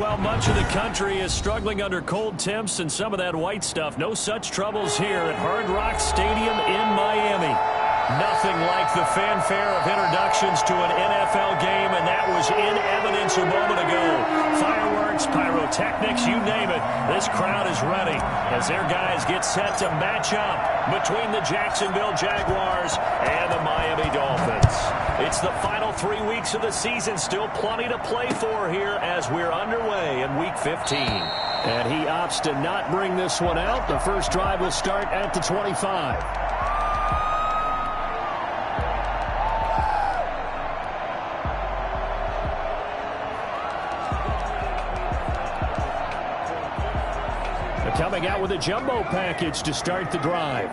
Well, much of the country is struggling under cold temps and some of that white stuff. No such troubles here at Hard Rock Stadium in Miami. Nothing like the fanfare of introductions to an NFL game, and that was in evidence a moment ago. Fireworks, pyrotechnics, you name it. This crowd is ready as their guys get set to match up between the Jacksonville Jaguars and the Miami Dolphins. It's the final 3 weeks of the season. Still plenty to play for here as we're underway in Week 15. And he opts to not bring this one out. The first drive will start at the 25. Coming out with a jumbo package to start the drive.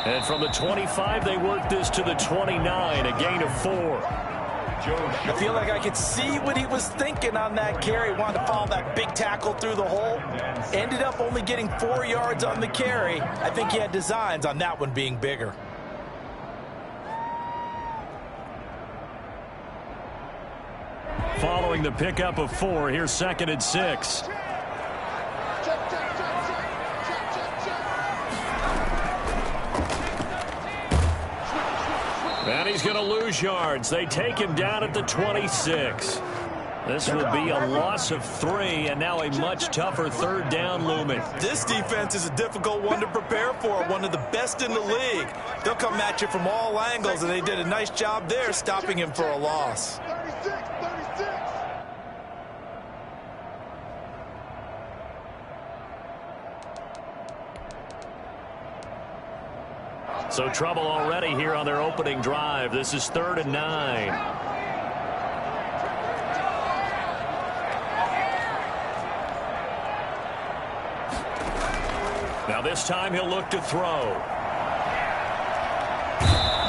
And from the 25, they work this to the 29, a gain of 4. I feel like I could see what he was thinking on that carry. Wanted to follow that big tackle through the hole. Ended up only getting 4 yards on the carry. I think he had designs on that one being bigger. Following the pickup of 4, here's 2nd and 6. And he's going to lose yards. They take him down at the 26. This will be a loss of 3, and now a much tougher 3rd down looming. This defense is a difficult one to prepare for, one of the best in the league. They'll come at you from all angles, and they did a nice job there stopping him for a loss. So trouble already here on their opening drive. This is 3rd and 9. Now this time he'll look to throw.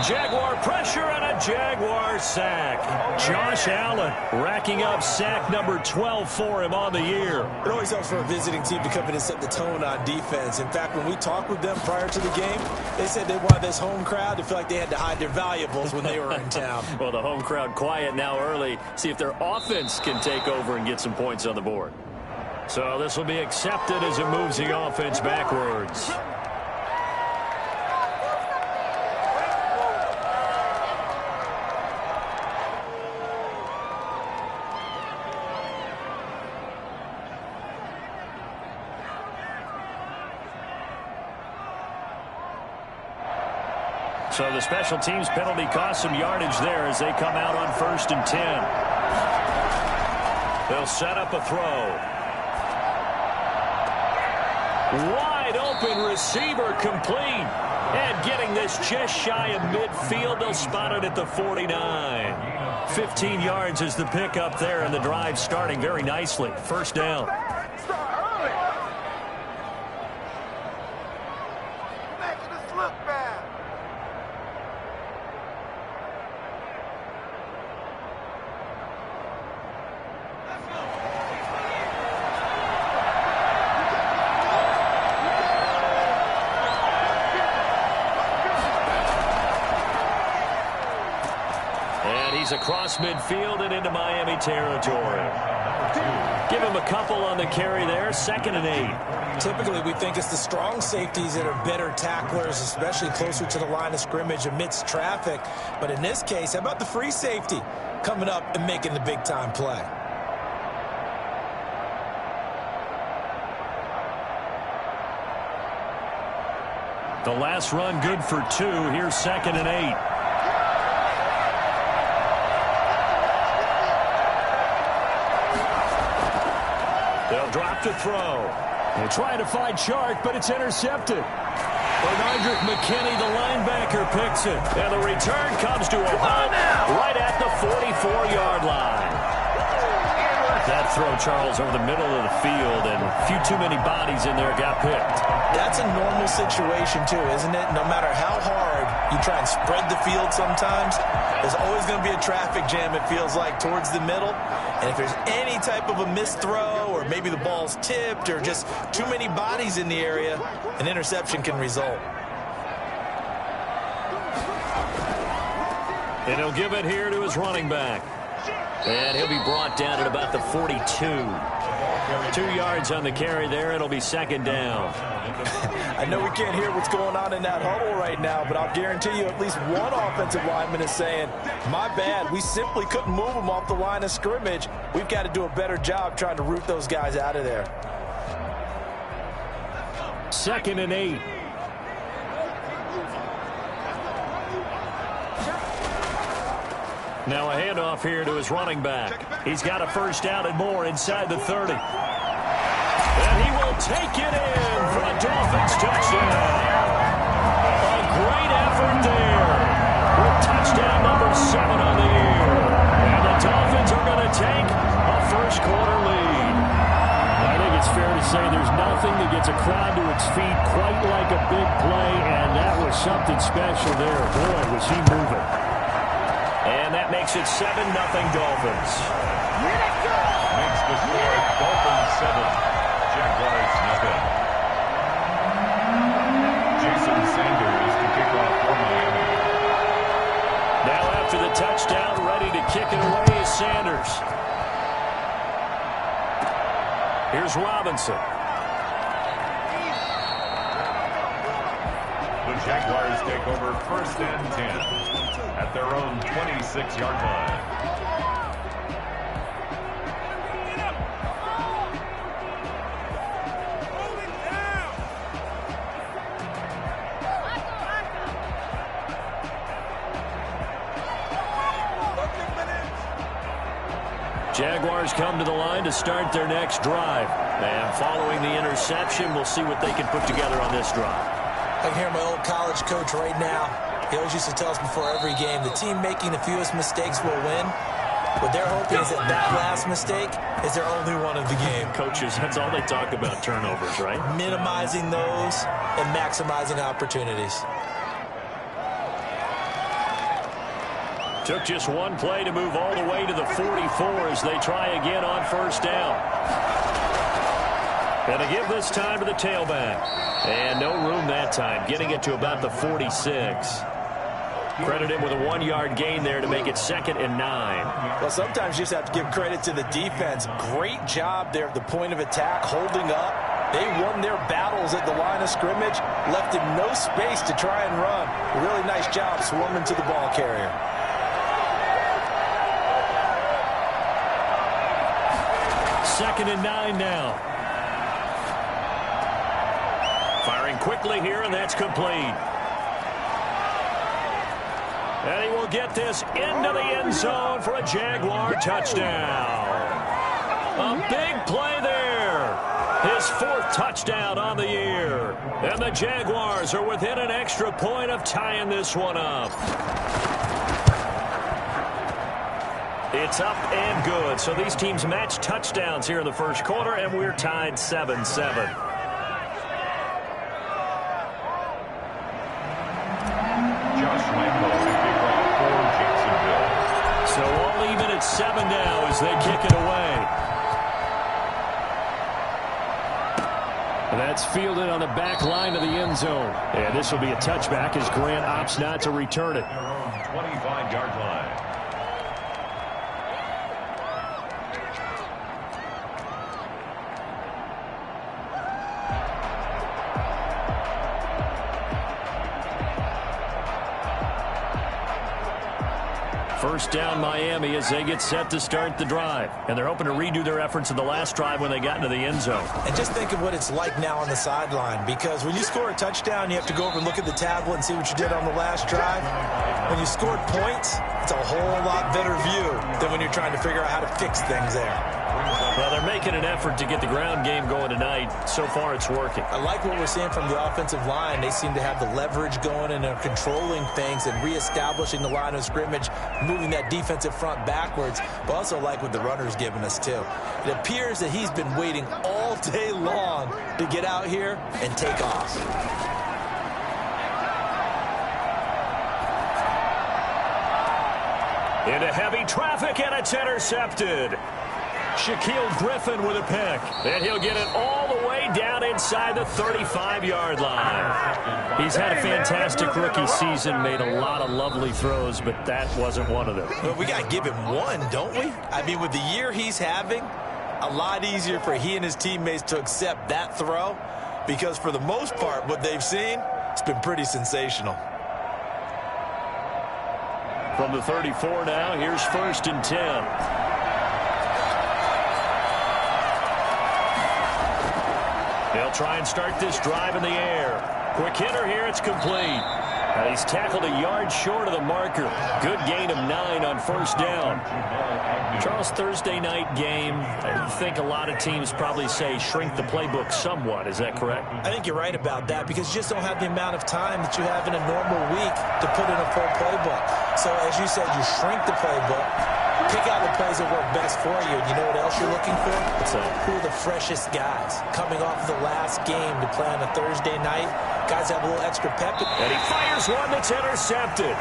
Jaguar pressure and a Jaguar sack. Josh Allen racking up sack number 12 for him on the year. It always helps for a visiting team to come in and set the tone on defense. In fact, when we talked with them prior to the game, they said they wanted this home crowd to feel like they had to hide their valuables when they were in town. Well, the home crowd quiet now early. See if their offense can take over and get some points on the board. So this will be accepted as it moves the offense backwards. So the special teams penalty cost some yardage there as they come out on 1st and 10. They'll set up a throw. Wide open receiver complete. And getting this just shy of midfield. They'll spot it at the 49. 15 yards is the pickup there, and the drive starting very nicely. 1st down. Across midfield and into Miami territory. Give him a couple on the carry there. 2nd and 8. Typically, we think it's the strong safeties that are better tacklers, especially closer to the line of scrimmage amidst traffic. But in this case, how about the free safety coming up and making the big-time play? The last run good for 2. Here's 2nd and 8. They'll drop to throw. They try to find Chark, but it's intercepted. Bernardrick McKinney, the linebacker, picks it. And the return comes to a halt right at the 44-yard line. That throw, Charles, over the middle of the field, and a few too many bodies in there got picked. That's a normal situation, too, isn't it? No matter how hard you try and spread the field sometimes, there's always going to be a traffic jam, it feels like, towards the middle. And if there's any type of a missed throw, or maybe the ball's tipped, or just too many bodies in the area, an interception can result. And he'll give it here to his running back. And he'll be brought down at about the 42. 2 yards on the carry there. It'll be second down. I know we can't hear what's going on in that huddle right now, but I'll guarantee you at least one offensive lineman is saying, my bad, we simply couldn't move them off the line of scrimmage. We've got to do a better job trying to root those guys out of there. 2nd and 8. Now a handoff here to his running back. He's got a first down and more inside the 30. And he will take it in for a Dolphins touchdown. A great effort there with touchdown number 7 on the year. And the Dolphins are going to take a first-quarter lead. I think it's fair to say there's nothing that gets a crowd to its feet quite like a big play, and that was something special there. Boy, was he moving. And that makes it 7-0 Dolphins. Makes the score Dolphins 7, Jaguars nothing. Jason Sanders to kick off for Miami. Now after the touchdown, ready to kick it away is Sanders. Here's Robinson. The Jaguars take over 1st and 10 at their own 26-yard line. Jaguars come to the line to start their next drive. And following the interception, we'll see what they can put together on this drive. I can hear my old college coach right now. He always used to tell us before every game, the team making the fewest mistakes will win. What they're hoping is that that last mistake is their only one of the game. Coaches, that's all they talk about, turnovers, right? Minimizing those and maximizing opportunities. Took just one play to move all the way to the 44 as they try again on first down. And to give this time to the tailback. And no room that time, getting it to about the 46. Credit him with a 1-yard gain there to make it 2nd and 9. Well, sometimes you just have to give credit to the defense. Great job there at the point of attack, holding up. They won their battles at the line of scrimmage, left him no space to try and run. A really nice job swarming to the ball carrier. Second and 9 now. Firing quickly here, and that's complete. And he will get this into the end zone for a Jaguar touchdown. A big play there. His 4th touchdown on the year. And the Jaguars are within an extra point of tying this one up. It's up and good. So these teams match touchdowns here in the first quarter, and we're tied 7-7. So all even at 7 now as they kick it away. And that's fielded on the back line of the end zone. And this will be a touchback as Grant opts not to return it. 25-yard line. First down Miami as they get set to start the drive. And they're hoping to redo their efforts in the last drive when they got into the end zone. And just think of what it's like now on the sideline, because when you score a touchdown, you have to go over and look at the tablet and see what you did on the last drive. When you scored points, it's a whole lot better view than when you're trying to figure out how to fix things there. Well, they're making an effort to get the ground game going tonight. So far, it's working. I like what we're seeing from the offensive line. They seem to have the leverage going and are controlling things and reestablishing the line of scrimmage, moving that defensive front backwards. But also like what the runner's giving us, too. It appears that he's been waiting all day long to get out here and take off. Into heavy traffic, and it's intercepted. Shaquille Griffin with a pick. And he'll get it all the way down inside the 35-yard line. He's had a fantastic rookie season, made a lot of lovely throws, but that wasn't one of them. Well, we got to give him one, don't we? I mean, with the year he's having, a lot easier for he and his teammates to accept that throw because for the most part, what they've seen, it's been pretty sensational. From the 34 now, here's 1st and 10. They'll try and start this drive in the air. Quick hitter here, it's complete. And he's tackled a yard short of the marker. Good gain of 9 on 1st down. Charles, Thursday night game, I think a lot of teams probably say shrink the playbook somewhat. Is that correct? I think you're right about that because you just don't have the amount of time that you have in a normal week to put in a full playbook. So as you said, you shrink the playbook. Pick out the plays that work best for you. And you know what else you're looking for? Who are the freshest guys coming off of the last game to play on a Thursday night? Guys have a little extra pep. And he fires one that's intercepted.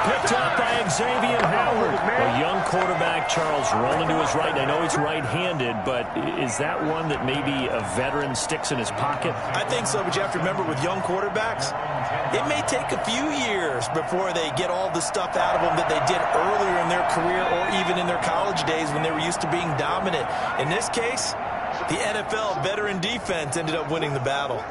Picked up by Xavier Howard. A young quarterback, Charles, rolling to his right. I know he's right-handed, but is that one that maybe a veteran sticks in his pocket? I think so, but you have to remember with young quarterbacks, it may take a few years before they get all the stuff out of them that they did earlier in their career or even in their college days when they were used to being dominant. In this case, the NFL veteran defense ended up winning the battle.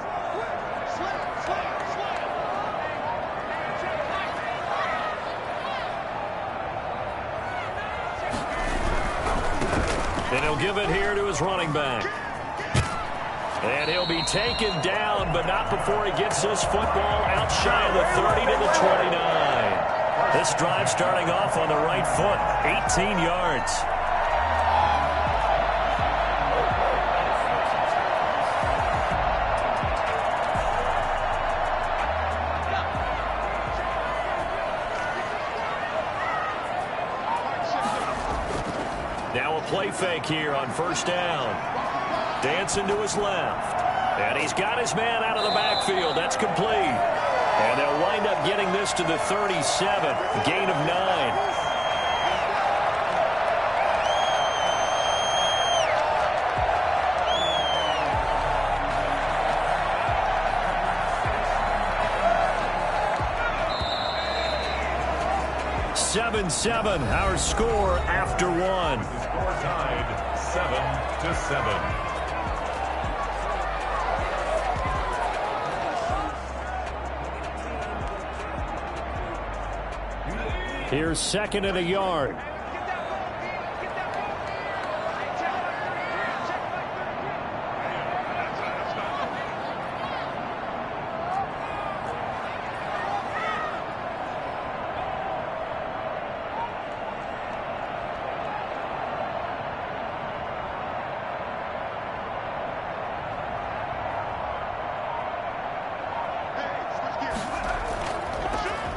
And he'll give it here to his running back. And he'll be taken down, but not before he gets his football out shy of the 30 to the 29. This drive starting off on the right foot, 18 yards. Now a play fake here on 1st down. Dancing to his left. And he's got his man out of the backfield. That's complete. And they'll wind up getting this to the 37. Gain of 9. Seven, our score after 1. Score tied 7-7. Here's 2nd and a yard.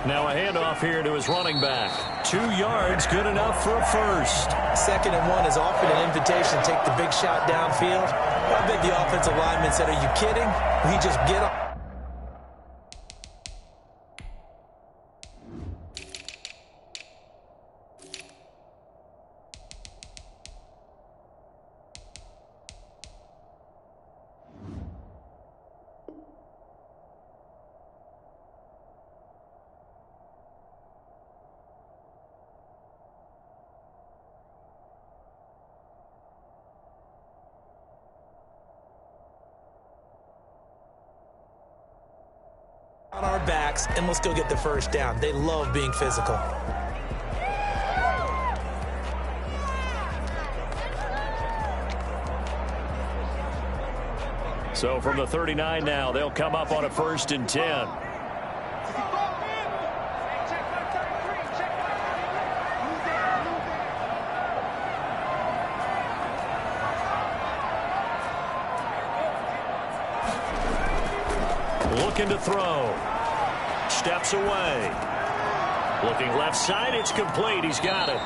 Now a handoff here to his running back. 2 yards, good enough for a first. 2nd and 1 is often an invitation to take the big shot downfield. I bet the offensive lineman said, are you kidding? We just get up. On our backs, and let's go get the first down. They love being physical. So from the 39 now, they'll come up on a 1st and 10. Looking to throw. Steps away. Looking left side, it's complete. He's got it.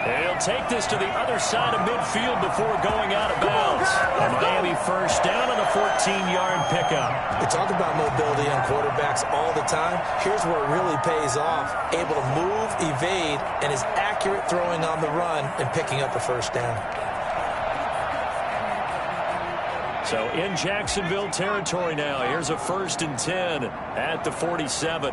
And he'll take this to the other side of midfield before going out of bounds. And Miami first down on the 14-yard pickup. We talk about mobility on quarterbacks all the time. Here's where it really pays off. Able to move, evade, and is accurate throwing on the run and picking up a first down. So in Jacksonville territory now. Here's a 1st and 10 at the 47.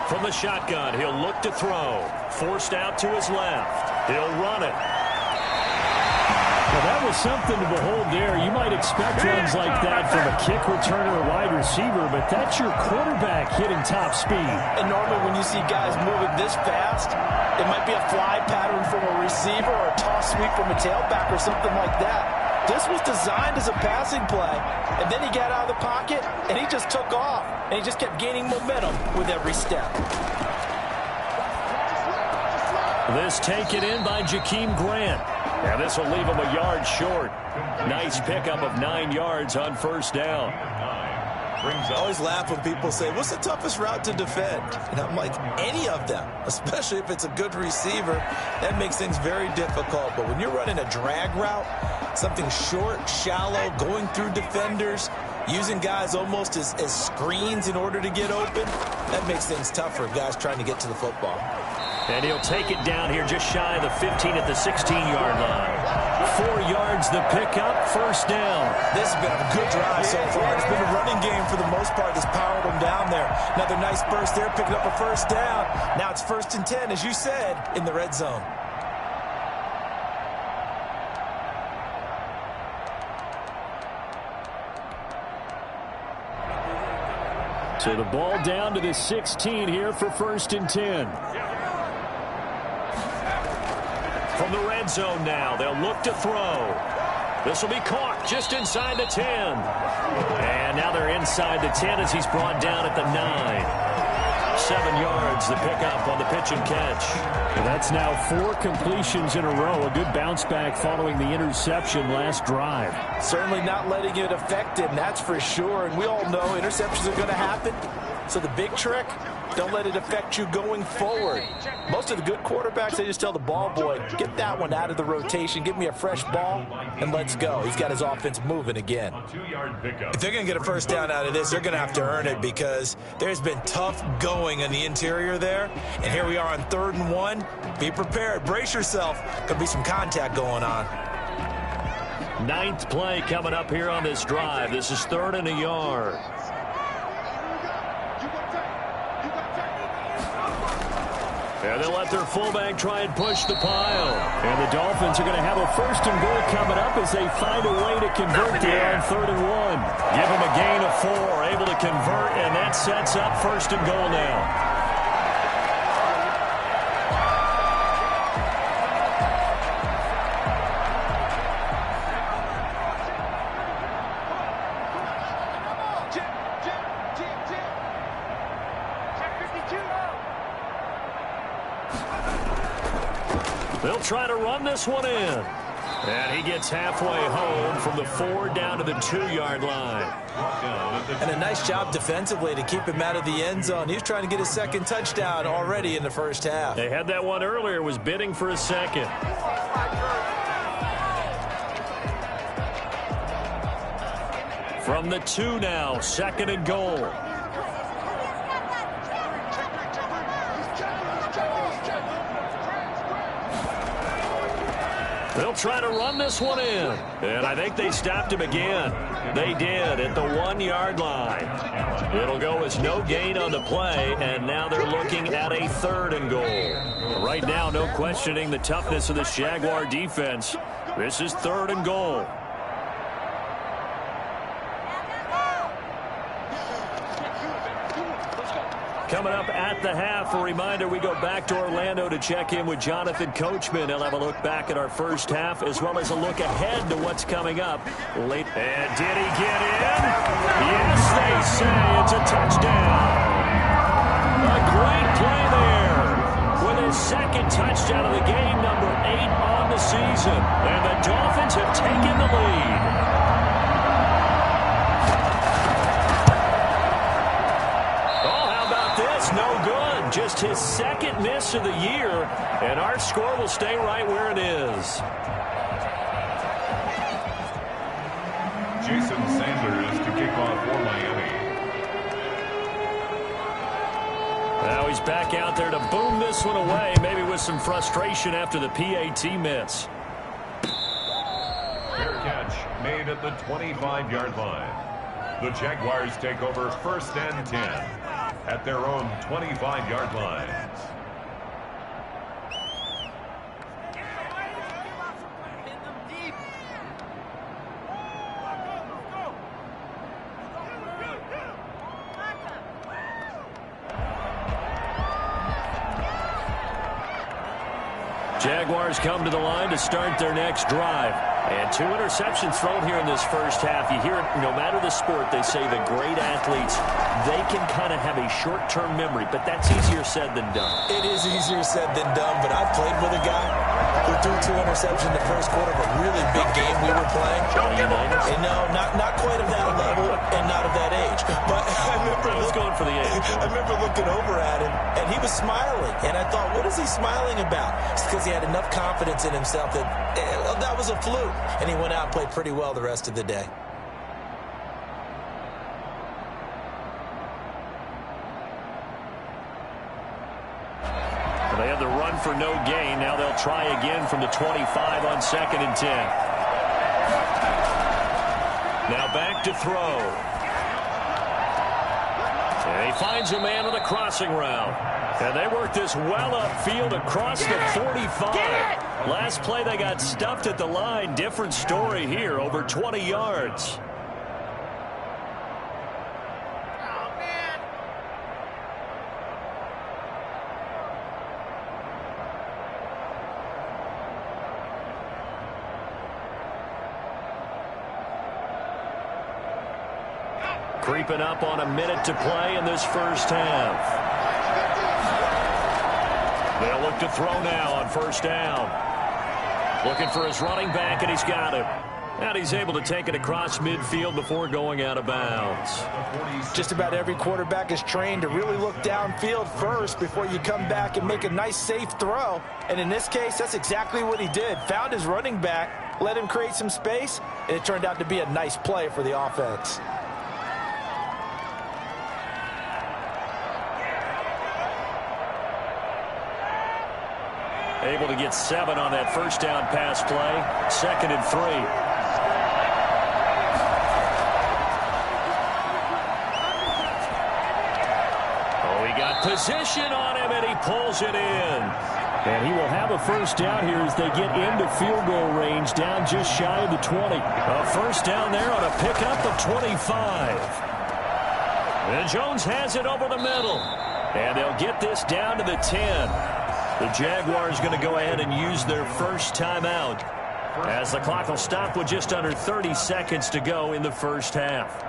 From the shotgun, he'll look to throw. Forced out to his left. He'll run it. Well, that was something to behold there. You might expect runs like that from a kick returner or wide receiver, but that's your quarterback hitting top speed. And normally when you see guys moving this fast, it might be a fly pattern from a receiver or a toss sweep from a tailback or something like that. This was designed as a passing play, and then he got out of the pocket, and he just took off, and he just kept gaining momentum with every step. This taken in by Jakeem Grant. And this will leave him a yard short. Nice pickup of 9 yards on 1st down. I always laugh when people say, what's the toughest route to defend? And I'm like, any of them, especially if it's a good receiver. That makes things very difficult. But when you're running a drag route, something short, shallow, going through defenders, using guys almost as screens in order to get open, that makes things tougher, guys trying to get to the football. And he'll take it down here just shy of the 15 at the 16-yard line. 4 yards the pickup, 1st down. This has been a good drive so far. It's been a running game for the most part that's powered them down there. Another nice burst there, picking up a 1st down. Now it's 1st and 10, as you said, in the red zone. So the ball down to the 16 here for 1st and 10. From the red zone now, they'll look to throw. This will be caught just inside the 10. And now they're inside the 10 as he's brought down at the 9. 7 yards, the pickup on the pitch and catch. Well, that's now 4 completions in a row. A good bounce back following the interception last drive. Certainly not letting it affect him, that's for sure. And we all know interceptions are going to happen. So the big trick, don't let it affect you going forward. Most of the good quarterbacks, they just tell the ball boy, get that one out of the rotation, give me a fresh ball, and let's go. He's got his offense moving again. If they're going to get a 1st down out of this, they're going to have to earn it because there's been tough going in the interior there. And here we are on 3rd and 1. Be prepared. Brace yourself. Could be some contact going on. 9th play coming up here on this drive. This is 3rd and a yard. And they'll let their fullback try and push the pile. And the Dolphins are going to have a 1st and goal coming up as they find a way to convert there on 3rd and 1. Give them a gain of 4, able to convert, and that sets up 1st and goal now. They'll try to run this one in. And he gets halfway home from the 4 down to the 2-yard line. And a nice job defensively to keep him out of the end zone. He's trying to get his 2nd touchdown already in the 1st half. They had that one earlier, was bidding for a 2nd. From the 2 now, 2nd and goal. They'll try to run this one in. And I think they stopped him again. They did at the 1-yard line. It'll go as no gain on the play, and now they're looking at a 3rd and goal. Right now, no questioning the toughness of this Jaguar defense. This is 3rd and goal. Coming up at the half, a reminder, we go back to Orlando to check in with Jonathan Coachman. He'll have a look back at our 1st half as well as a look ahead to what's coming up late. And did he get in? Yes, they say it's a touchdown. A great play there with his 2nd touchdown of the game, number 8 on the season. And the Dolphins have taken the lead. No good. Just his 2nd miss of the year, and our score will stay right where it is. Jason Sanders to kick off for Miami. Now he's back out there to boom this one away, maybe with some frustration after the PAT miss. catch made at the 25-yard line. The Jaguars take over 1st and 10 at their own 25-yard line. Jaguars come to the line to start their next drive. And 2 interceptions thrown here in this first half. You hear it, no matter the sport, they say the great athletes, they can kind of have a short-term memory, but that's easier said than done. It is easier said than done, but I played with a guy who threw 2 interceptions in the first quarter of a really big game we were playing. And no, not quite of that level and not of that age. But I remember going for the age. I remember looking over at him, and he was smiling. And I thought, what is he smiling about? It's because he had enough confidence in himself that that was a fluke. And he went out and played pretty well the rest of the day. They had the run for no gain. Now they'll try again from the 25 on 2nd and 10. Now back to throw. And he finds a man on the crossing route. And they work this well upfield across the 45. Last play they got stuffed at the line. Different story here, over 20 yards. Creeping up on a minute to play in this first half. They'll look to throw now on 1st down. Looking for his running back, and he's got him. And he's able to take it across midfield before going out of bounds. Just about every quarterback is trained to really look downfield first before you come back and make a nice, safe throw. And in this case, that's exactly what he did. Found his running back, let him create some space, and it turned out to be a nice play for the offense. Able to get 7 on that 1st down pass play. 2nd and 3. Oh, he got position on him, and he pulls it in. And he will have a 1st down here as they get into field goal range, down just shy of the 20. A 1st down there on a pickup of 25. And Jones has it over the middle. And they'll get this down to the 10. The Jaguars going to go ahead and use their first timeout as the clock will stop with just under 30 seconds to go in the first half.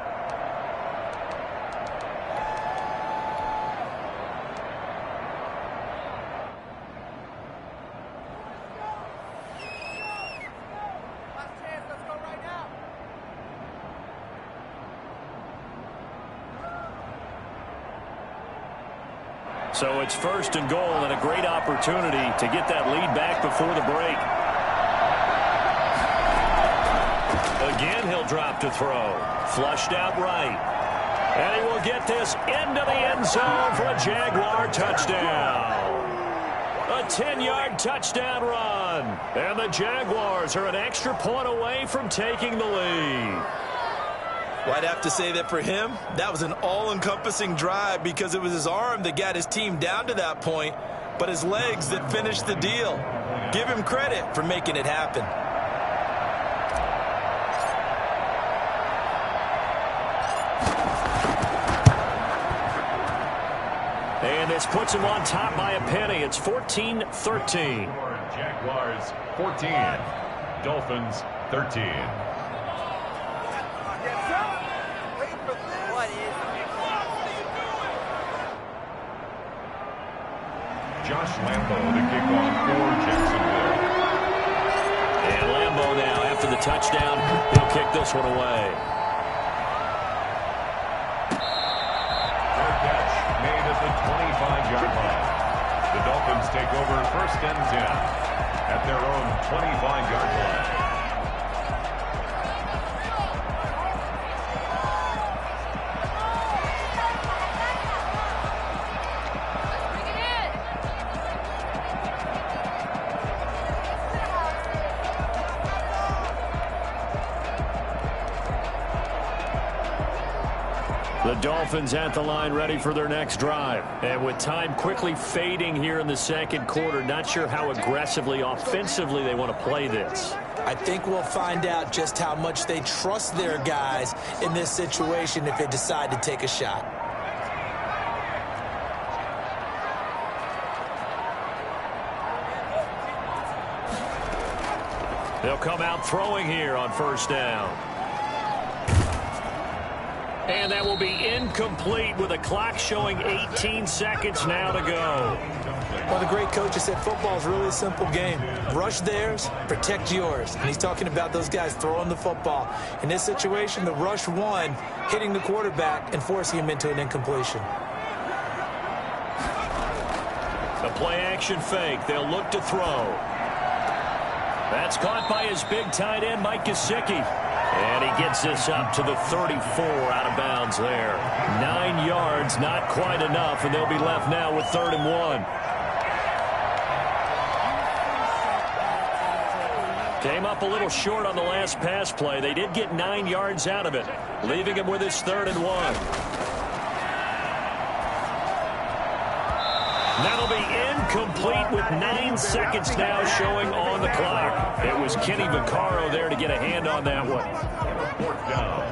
So it's 1st and goal, and a great opportunity to get that lead back before the break. Again, he'll drop to throw. Flushed out right. And he will get this into the end zone for a Jaguar touchdown. A 10-yard touchdown run. And the Jaguars are an extra point away from taking the lead. Well, I'd have to say that for him, that was an all-encompassing drive because it was his arm that got his team down to that point, but his legs that finished the deal. Give him credit for making it happen. And this puts him on top by a penny. It's 14-13. Jaguars 14, Dolphins 13. Josh Lambo to kick off for Jacksonville. And Lambo now, after the touchdown, he'll kick this one away. Fair catch made at the 25-yard line. The Dolphins take over 1st and 10 at their own 25-yard line. The Dolphins at the line ready for their next drive. And with time quickly fading here in the second quarter, not sure how aggressively, offensively they want to play this. I think we'll find out just how much they trust their guys in this situation if they decide to take a shot. They'll come out throwing here on first down. And that will be incomplete with a clock showing 18 seconds now to go. One of the great coaches said football is really a simple game. Rush theirs, protect yours. And he's talking about those guys throwing the football. In this situation, the rush one, hitting the quarterback and forcing him into an incompletion. The play-action fake. They'll look to throw. That's caught by his big tight end, Mike Gesicki. And he gets this up to the 34 out of bounds there. 9 yards, not quite enough, and they'll be left now with 3rd and 1. Came up a little short on the last pass play. They did get 9 yards out of it, leaving him with his 3rd and 1. That'll be incomplete with 9 seconds now showing on the clock. It was Kenny Vaccaro there to get a hand on that one. 4th down.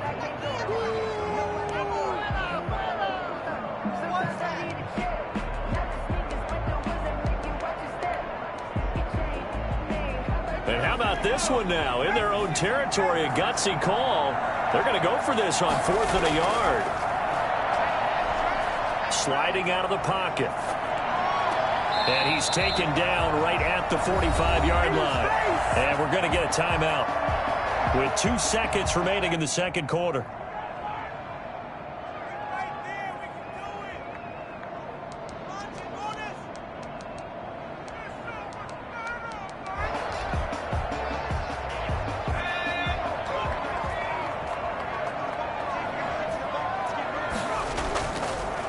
And how about this one now? In their own territory, a gutsy call. They're going to go for this on 4th and a yard. Sliding out of the pocket. And he's taken down right at the 45-yard line. And we're going to get a timeout with 2 seconds remaining in the second quarter.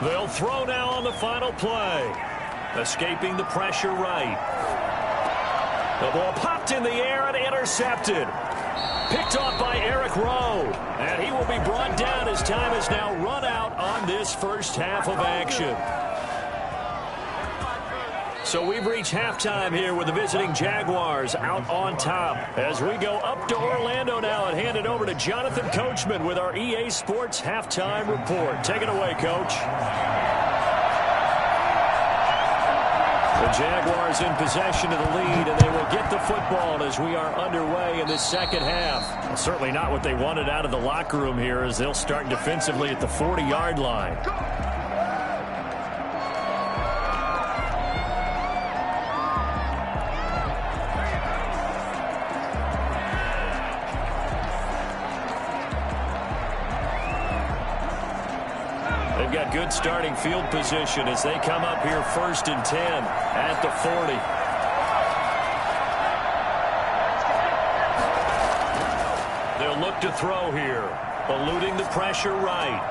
They'll throw now on the final play. Escaping the pressure right. The ball popped in the air and intercepted. Picked off by Eric Rowe. And he will be brought down as time has now run out on this first half of action. So we've reached halftime here with the visiting Jaguars out on top. As we go up to Orlando now and hand it over to Jonathan Coachman with our EA Sports Halftime Report. Take it away, Coach. The Jaguars in possession of the lead, and they will get the football as we are underway in this second half. Well, certainly not what they wanted out of the locker room here as they'll start defensively at the 40-yard line. They've got good starting field position as they come up here 1st and 10 at the 40. They'll look to throw here, eluding the pressure right.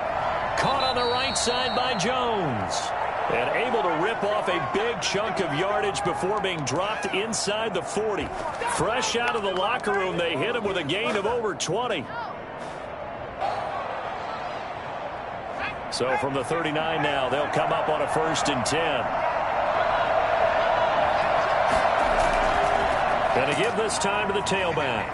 Caught on the right side by Jones. And able to rip off a big chunk of yardage before being dropped inside the 40. Fresh out of the locker room, they hit him with a gain of over 20. So from the 39 now, they'll come up on a 1st and 10. Going to give this time to the tailback.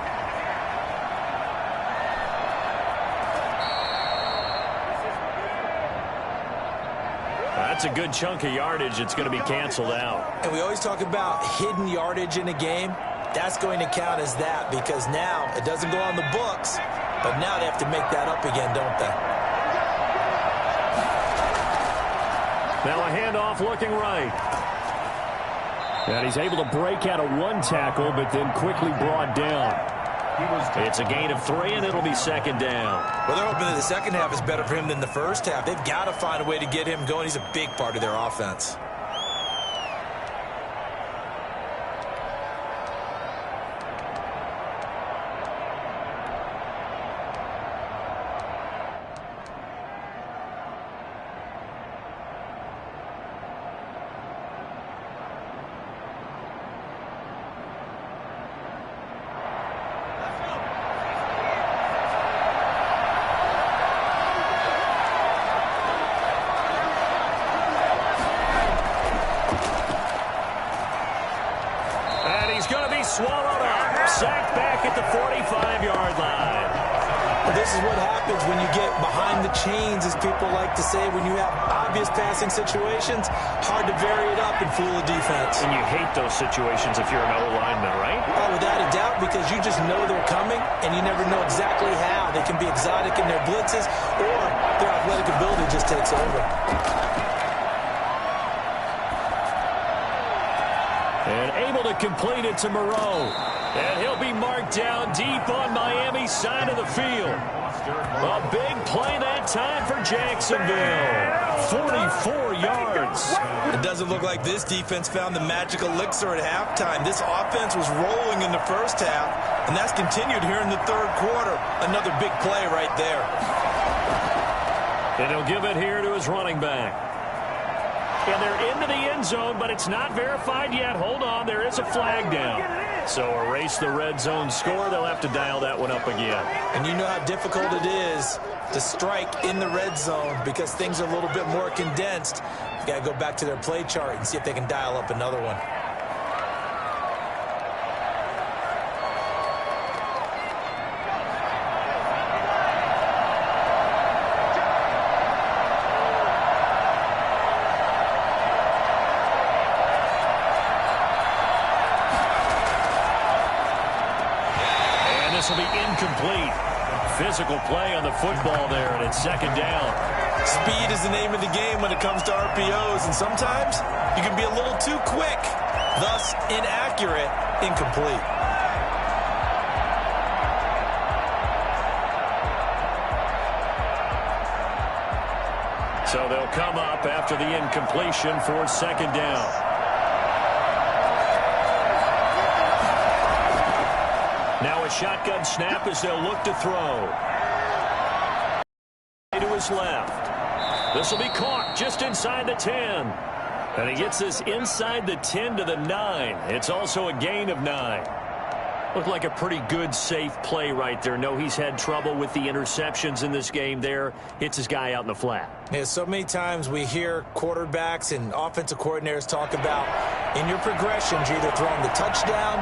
That's a good chunk of yardage. It's going to be canceled out. And we always talk about hidden yardage in a game. That's going to count as that because now it doesn't go on the books, but now they have to make that up again, don't they? Now a handoff looking right. And he's able to break out of 1 tackle, but then quickly brought down. It's a gain of 3, and it'll be 2nd down. Well, they're hoping that the second half is better for him than the first half. They've got to find a way to get him going. He's a big part of their offense. He's going to be swallowed up. Sacked back at the 45-yard line. Well, this is what happens when you get behind the chains, as people like to say. When you have obvious passing situations, hard to vary it up and fool a defense. And you hate those situations if you're an O-lineman, right? Oh, without a doubt, because you just know they're coming, and you never know exactly how. They can be exotic in their blitzes, or their athletic ability just takes over. And able to complete it to Moreau. And he'll be marked down deep on Miami's side of the field. A big play that time for Jacksonville. 44 yards. It doesn't look like this defense found the magic elixir at halftime. This offense was rolling in the first half, and that's continued here in the third quarter. Another big play right there. And he'll give it here to his running back. And they're into the end zone, but it's not verified yet. Hold on, there is a flag down. So erase the red zone score. They'll have to dial that one up again. And you know how difficult it is to strike in the red zone because things are a little bit more condensed. You got to go back to their play chart and see if they can dial up another one. This will be incomplete. Physical play on the football there, and it's second down. Speed is the name of the game when it comes to RPOs, and sometimes you can be a little too quick, thus inaccurate, incomplete. So they'll come up after the incompletion for second down. Now a shotgun snap as they'll look to throw. To his left. This will be caught just inside the 10. And he gets this inside the 10 to the 9. It's also a gain of 9. Looked like a pretty good, safe play right there. No, he's had trouble with the interceptions in this game there. Hits his guy out in the flat. Yeah, so many times we hear quarterbacks and offensive coordinators talk about in your progressions, you're either throwing the touchdown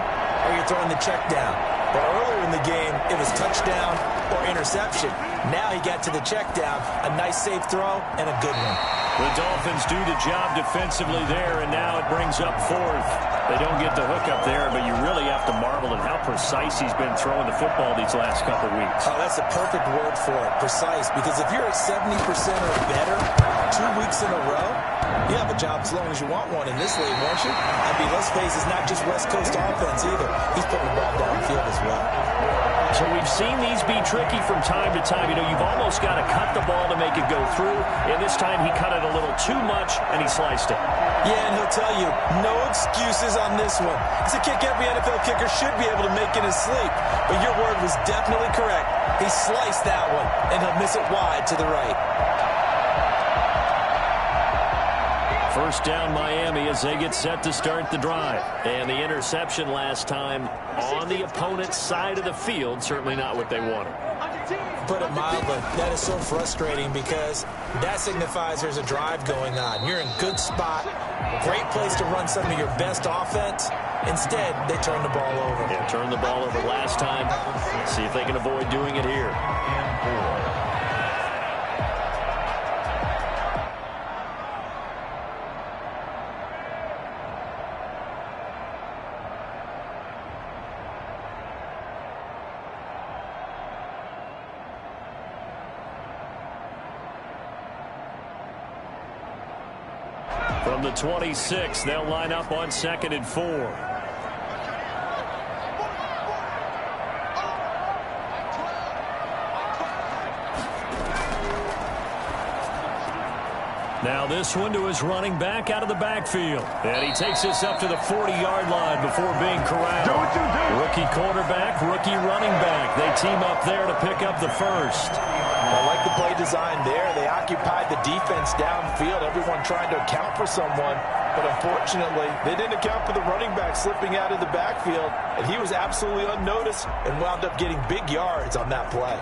or you're throwing the check down. But earlier in the game, it was touchdown or interception. Now he got to the check down, a nice safe throw, and a good one. The Dolphins do the job defensively there, and now it brings up fourth. They don't get the hook up there, but you really have to marvel at how precise he's been throwing the football these last couple weeks. Oh, that's a perfect word for it, precise, because if you're at 70% or better 2 weeks in a row, you have a job as long as you want one in this league, won't you? I mean, let's face it, it's not just West Coast offense either. He's putting the ball downfield as well. So we've seen these be tricky from time to time. You know, you've almost got to cut the ball to make it go through. And this time he cut it a little too much, and he sliced it. Yeah, and he'll tell you, no excuses on this one. It's a kick every NFL kicker should be able to make in his sleep. But your word was definitely correct. He sliced that one, and he'll miss it wide to the right. First down Miami as they get set to start the drive. And the interception last time on the opponent's side of the field, certainly not what they wanted. Put it mildly, that is so frustrating because that signifies there's a drive going on. You're in good spot, great place to run some of your best offense. Instead, they turn the ball over. Yeah, turned the ball over last time. See if they can avoid doing it here. From the 26, they'll line up on 2nd and 4. Now this one to his running back out of the backfield. And he takes this up to the 40-yard line before being corralled. Rookie quarterback, rookie running back. They team up there to pick up the first. I like the play design there. They occupied the defense downfield, everyone trying to account for someone. But unfortunately, they didn't account for the running back slipping out of the backfield. And he was absolutely unnoticed and wound up getting big yards on that play.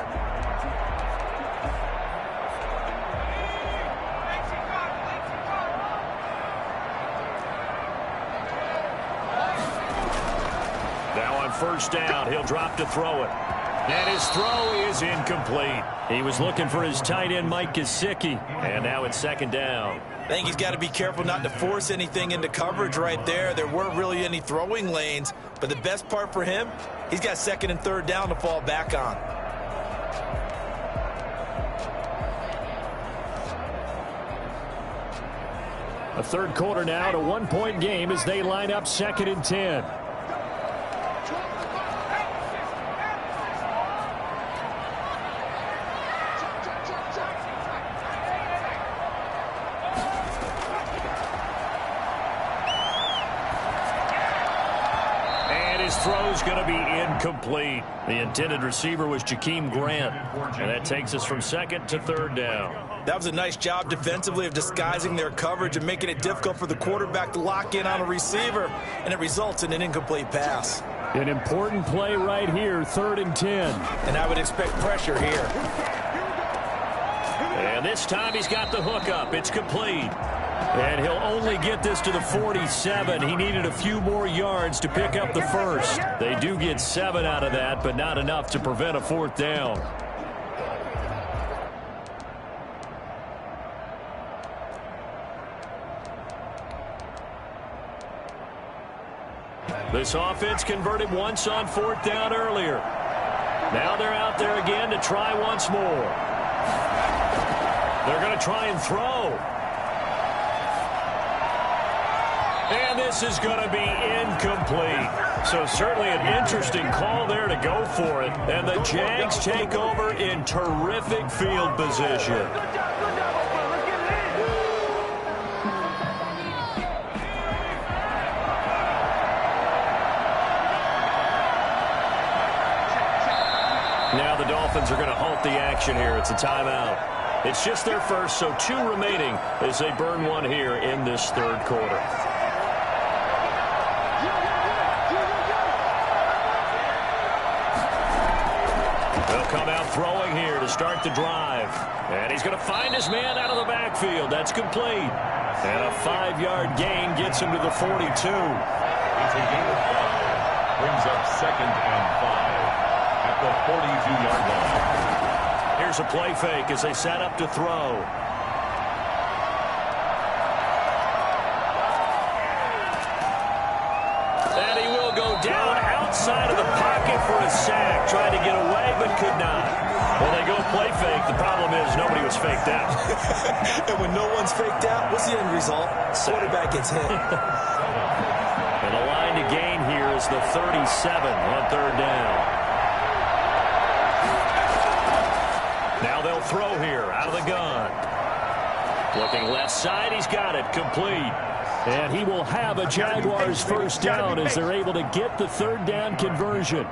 first down. He'll drop to throw it. And his throw is incomplete. He was looking for his tight end, Mike Gesicki. And now it's second down. I think he's got to be careful not to force anything into coverage right there. There weren't really any throwing lanes. But the best part for him, he's got second and third down to fall back on. A third quarter now, to 1-point game as they line up second and 10. Throw's going to be incomplete. The intended receiver was Jakeem Grant. And that takes us from second to third down. That was a nice job defensively of disguising their coverage and making it difficult for the quarterback to lock in on a receiver. And it results in an incomplete pass. An important play right here, third and 10. And I would expect pressure here. And this time he's got the hook up. It's complete. And he'll only get this to the 47. He needed a few more yards to pick up the first. They do get 7 out of that, but not enough to prevent a fourth down. This offense converted once on fourth down earlier. Now they're out there again to try once more. They're going to try and throw. And this is going to be incomplete. So certainly an interesting call there to go for it. And the Jags take over in terrific field position. Now the Dolphins are going to halt the action here. It's a timeout. It's just their first, so 2 remaining as they burn one here in this third quarter. They'll come out throwing here to start the drive. And he's going to find his man out of the backfield. That's complete. And a 5-yard gain gets him to the 42. It's a gain of 5. Brings up second and 5 at the 42-yard line. Here's a play fake as they set up to throw. And he will go down outside of the pocket for a sack. Tried to get away, but could not. Well, they go play fake. The problem is nobody was faked out. And when no one's faked out, what's the end result? Quarterback gets hit. And the line to gain here is the 37 on third down. Now they'll throw here out of the gun. Looking left side, he's got it complete. And he will have a Jaguars first down as they're able to get the third down conversion.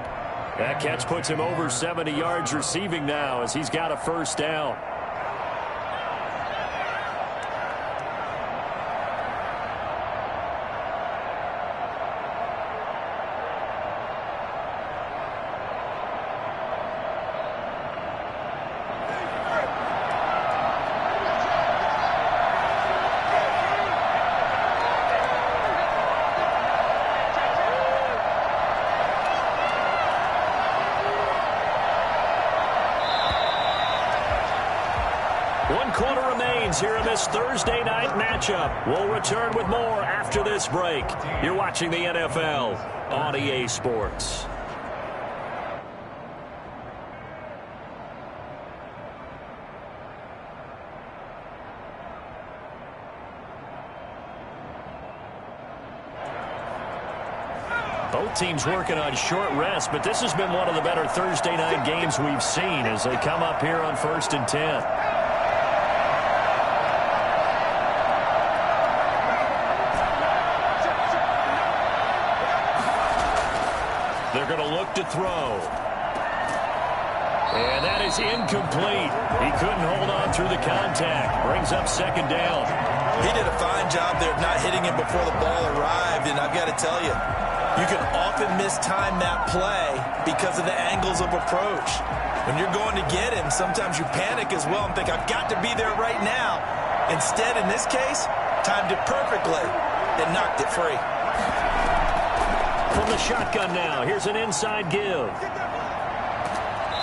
That catch puts him over 70 yards receiving now as he's got a first down. Here in this Thursday night matchup. We'll return with more after this break. You're watching the NFL on EA Sports. Both teams working on short rest, but this has been one of the better Thursday night games we've seen as they come up here on 1st and 10. They're going to look to throw. And that is incomplete. He couldn't hold on through the contact. Brings up second down. He did a fine job there of not hitting him before the ball arrived. And I've got to tell you, you can often mistime that play because of the angles of approach. When you're going to get him, sometimes you panic as well and think, I've got to be there right now. Instead, in this case, timed it perfectly and knocked it free. From the shotgun now, here's an inside give.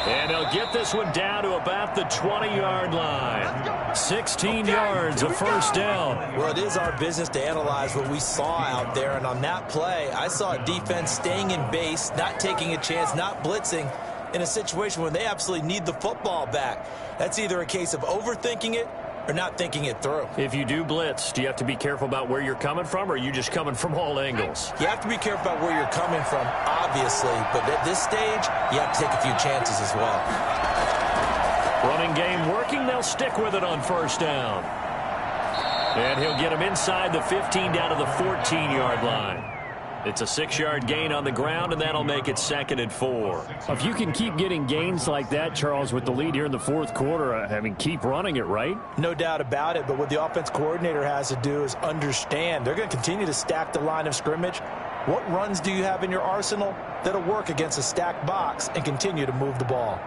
And they'll get this one down to about the 20-yard line. 16 yards, a first down. Well, it is our business to analyze what we saw out there. And on that play, I saw a defense staying in base, not taking a chance, not blitzing in a situation where they absolutely need the football back. That's either a case of overthinking it or not thinking it through. If you do blitz, do you have to be careful about where you're coming from, or are you just coming from all angles? You have to be careful about where you're coming from, obviously, but at this stage, you have to take a few chances as well. Running game working, they'll stick with it on first down. And he'll get him inside the 15 down to the 14-yard line. It's a 6-yard gain on the ground, and that'll make it 2nd and 4. If you can keep getting gains like that, Charles, with the lead here in the fourth quarter, I mean, keep running it, right? No doubt about it, but what the offense coordinator has to do is understand they're going to continue to stack the line of scrimmage. What runs do you have in your arsenal that'll work against a stacked box and continue to move the ball?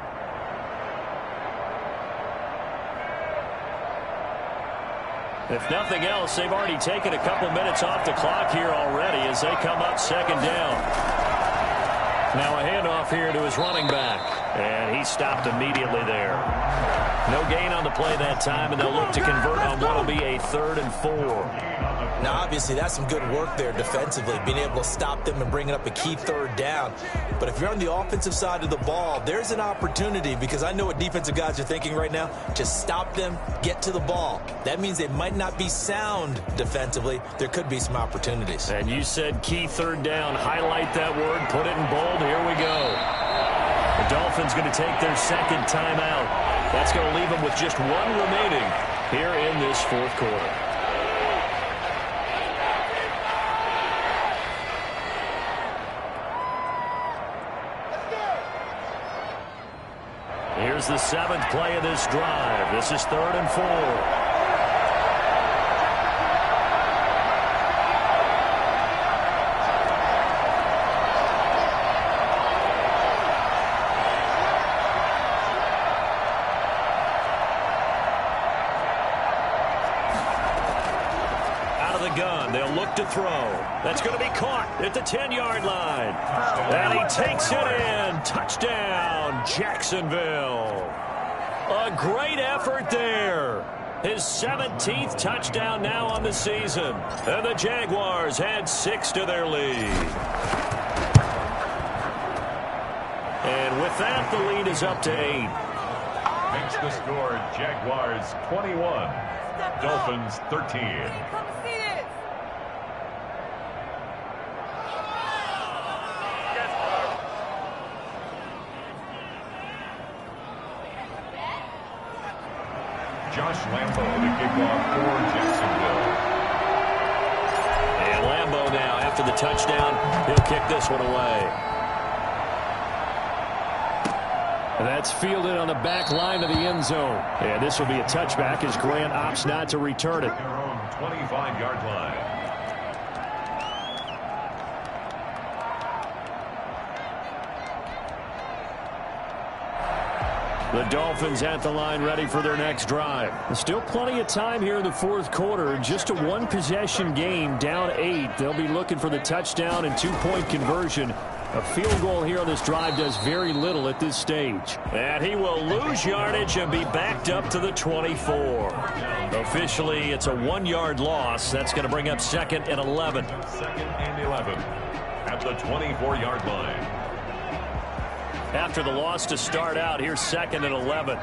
If nothing else, they've already taken a couple minutes off the clock here already as they come up 2nd down. Now a handoff here to his running back, and he stopped immediately there. No gain on the play that time, and they'll look to convert on what will be a 3rd and 4. Now, obviously, that's some good work there defensively, being able to stop them and bringing up a key 3rd down. But if you're on the offensive side of the ball, there's an opportunity, because I know what defensive guys are thinking right now. Just stop them, get to the ball. That means they might not be sound defensively. There could be some opportunities. And you said key 3rd down. Highlight that word, put it in bold. Here we go. The Dolphins going to take their 2nd timeout. That's going to leave them with just 1 remaining here in this fourth quarter. Here's the 7th play of this drive. This is 3rd and 4. Out of the gun, they'll look to throw. That's going to be caught at the 10-yard line. And he takes it in. Touchdown, Jacksonville. A great effort there. His 17th touchdown now on the season. And the Jaguars had 6 to their lead. And with that, the lead is up to 8. Makes the score Jaguars 21, Dolphins 13. Josh Lambo to kick off for Jacksonville. And Lambo now, after the touchdown, he'll kick this one away. And that's fielded on the back line of the end zone. And this will be a touchback as Grant opts not to return it. Their own 25-yard line. The Dolphins at the line ready for their next drive. Still plenty of time here in the fourth quarter. Just a one-possession game, down 8. They'll be looking for the touchdown and 2-point conversion. A field goal here on this drive does very little at this stage. And he will lose yardage and be backed up to the 24. Officially, it's a 1-yard loss. That's going to bring up 2nd and 11. 2nd and 11 at the 24-yard line. After the loss to start out, here's 2nd and 11.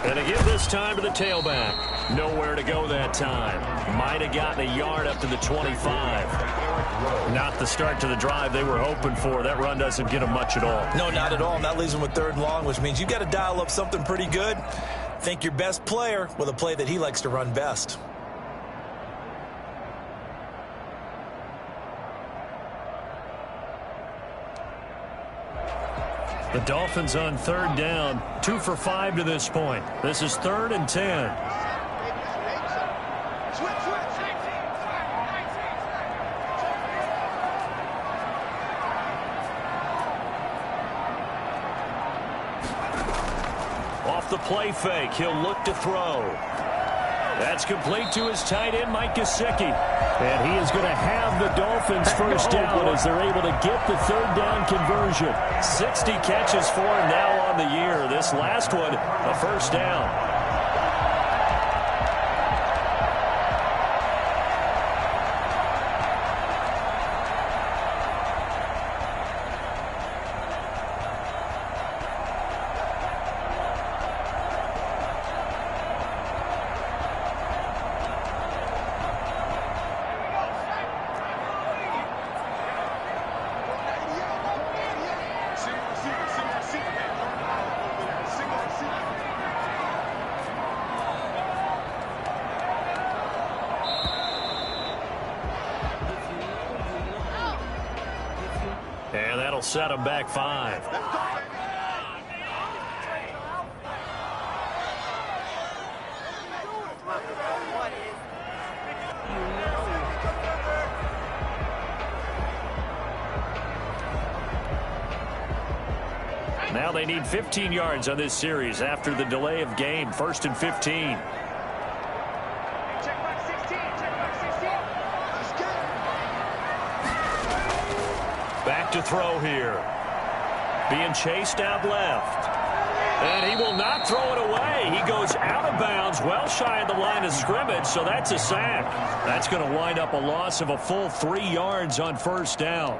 And to give this time to the tailback. Nowhere to go that time. Might have gotten a yard up to the 25. Not the start to the drive they were hoping for. That run doesn't get them much at all. No, not at all. And that leaves them with 3rd and long, which means you've got to dial up something pretty good. Think your best player with a play that he likes to run best. The Dolphins on 3rd down, 2 for 5 to this point. This is 3rd and 10. the play fake. He'll look to throw. That's complete to his tight end, Mike Gesicki. And he is going to have the Dolphins first down as they're able to get the third down conversion. 60 catches for him now on the year. This last one, a first down. And that'll set him back 5. Now they need 15 yards on this series after the delay of game. 1st and 15. Back to throw here. Being chased out left. And he will not throw it away. He goes out of bounds, well shy of the line of scrimmage, so that's a sack. That's going to wind up a loss of a full 3 yards on first down.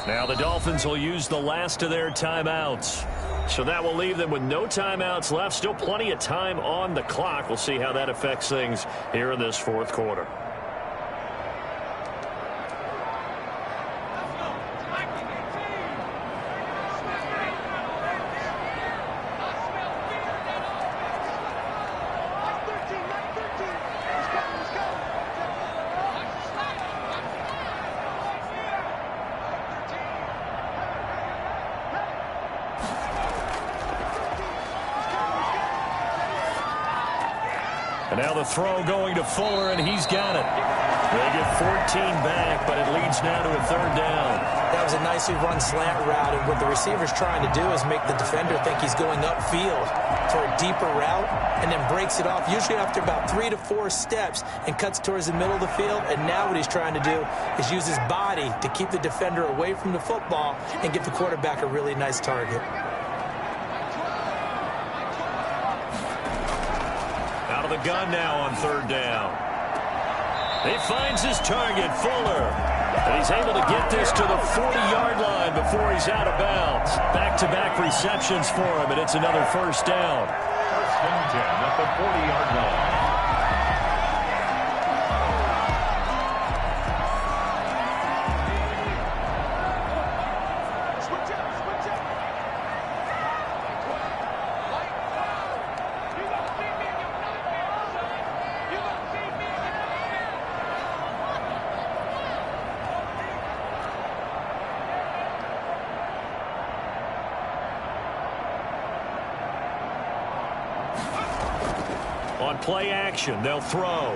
Now the Dolphins will use the last of their timeouts. So that will leave them with no timeouts left. Still plenty of time on the clock. We'll see how that affects things here in this fourth quarter. And now the throw going to Fuller, and he's got it. They get 14 back, but it leads now to a third down. That was a nicely run slant route, and what the receiver's trying to do is make the defender think he's going upfield for a deeper route, and then breaks it off, usually after about 3 to 4 steps, and cuts towards the middle of the field. And now what he's trying to do is use his body to keep the defender away from the football and give the quarterback a really nice target. Out of the gun now on third down. He finds his target, Fuller. And he's able to get this to the 40-yard line before he's out of bounds. Back-to-back receptions for him, and it's another first down. 1st and 10 at the 40-yard line. On play action, they'll throw.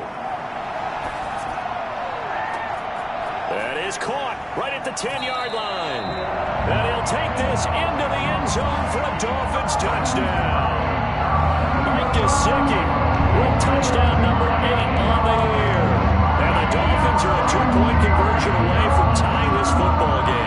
That is caught right at the 10-yard line. And he'll take this into the end zone for a Dolphins touchdown. Mike Gesicki with touchdown number 8 on the year. And the Dolphins are a 2-point conversion away from tying this football game.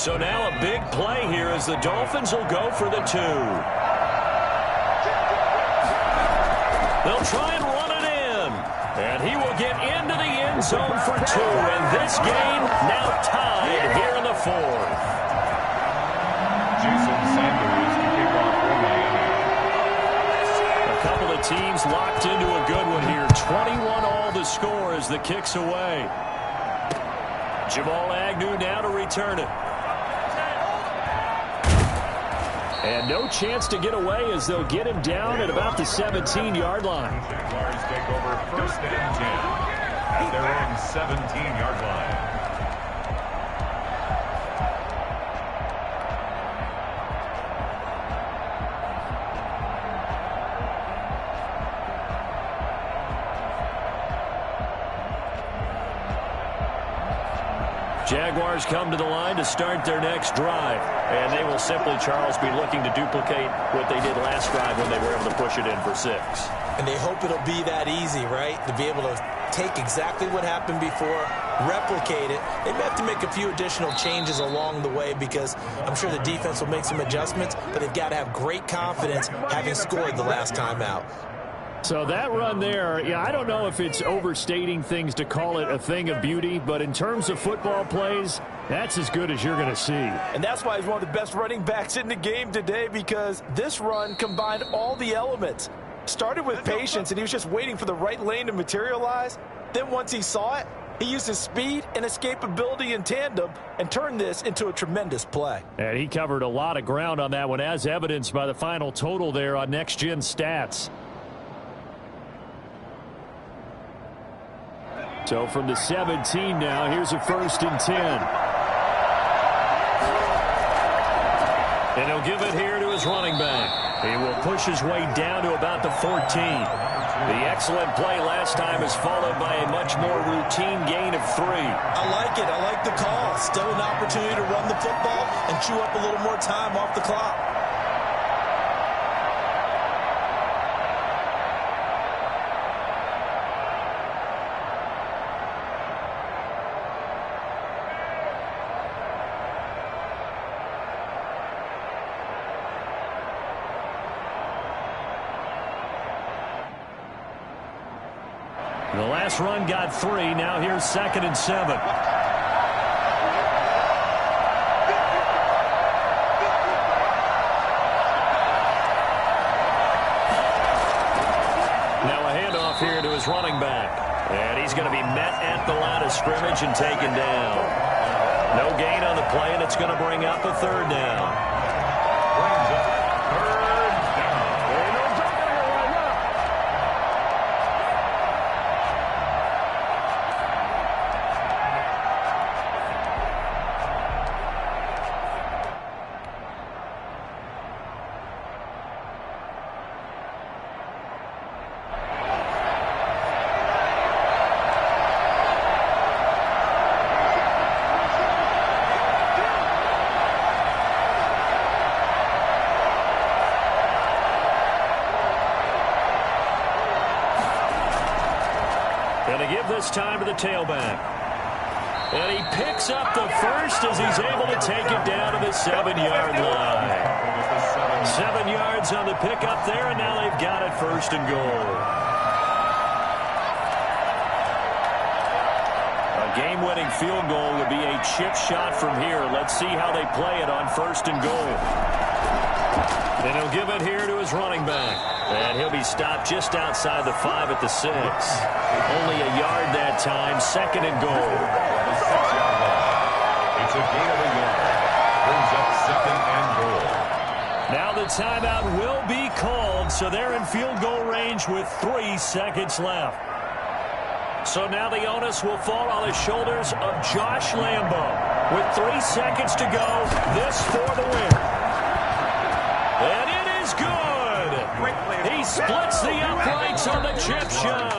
So now a big play here as the Dolphins will go for the 2. They'll try and run it in. And he will get into the end zone for 2. And this game now tied here in the 4th. Jason Sanders to kick off for Miami. A couple of teams locked into a good one here. 21-all the score as the kick's away. Jamal Agnew now to return it. And no chance to get away as they'll get him down at about the 17-yard line. Jaguars take over 1st and 10 at their own 17-yard line. Jaguars come to the line to start their next drive. And they will simply, Charles, be looking to duplicate what they did last drive when they were able to push it in for 6. And they hope it'll be that easy, right? To be able to take exactly what happened before, replicate it. They may have to make a few additional changes along the way because I'm sure the defense will make some adjustments, but they've got to have great confidence having scored the last time out. So that run there, yeah, I don't know if it's overstating things to call it a thing of beauty, but in terms of football plays, that's as good as you're going to see. And that's why he's one of the best running backs in the game today, because this run combined all the elements. Started with patience, and he was just waiting for the right lane to materialize. Then once he saw it, he used his speed and escapability in tandem and turned this into a tremendous play. And he covered a lot of ground on that one, as evidenced by the final total there on Next Gen Stats. So from the 17 now, here's a 1st and 10. And he'll give it here to his running back. He will push his way down to about the 14. The excellent play last time is followed by a much more routine gain of 3. I like it. I like the call. Still an opportunity to run the football and chew up a little more time off the clock. The last run got 3. Now here's 2nd and 7. Now a handoff here to his running back. And he's going to be met at the line of scrimmage and taken down. No gain on the play, and it's going to bring up a 3rd down. Brings up 3rd down. And to give this time to the tailback. And he picks up the 1st as he's able to take it down to the 7-yard line. 7 yards on the pickup there, and now they've got it 1st and goal. A game-winning field goal would be a chip shot from here. Let's see how they play it on 1st and goal. And he'll give it here to his running back. And he'll be stopped just outside the 5 at the 6. Only a yard that time, 2nd and goal. It's a gain of a yard. Brings up 2nd and goal. Now the timeout will be called, so they're in field goal range with 3 seconds left. So now the onus will fall on the shoulders of Josh Lambo. With 3 seconds to go, this for the win. And it is good. He splits the uprights on the chip shot.